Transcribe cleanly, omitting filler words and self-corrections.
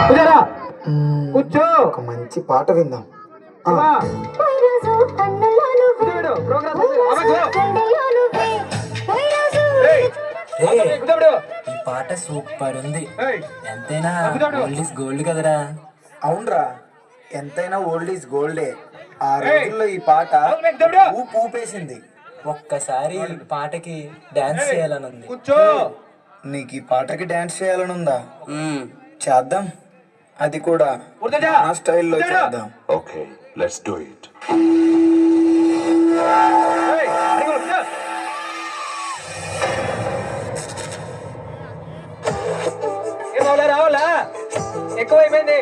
కూర్చోరా. కూర్చో. ఒక మంచి పాట విందాం. ఈ పాట సూపర్ ఉంది. ఎంతైనా ఓల్డ్ ఈస్ గోల్డ్ కదరా. అవునరా, ఎంతైనా ఓల్డ్ ఈజ్ గోల్డే. ఆ రోజుల్లో ఈ పాట ఊపేసింది. ఒక్కసారి ఈ పాటకి డాన్స్ చేయాలని ఉంది. కూర్చో. నీకు ఈ పాటకి డాన్స్ చేయాలని ఉందా? చేద్దాం, అది కూడా నా స్టైల్లో చేద్దాం. Okay, let's do it. రావాలా ఎక్కువైపోయింది.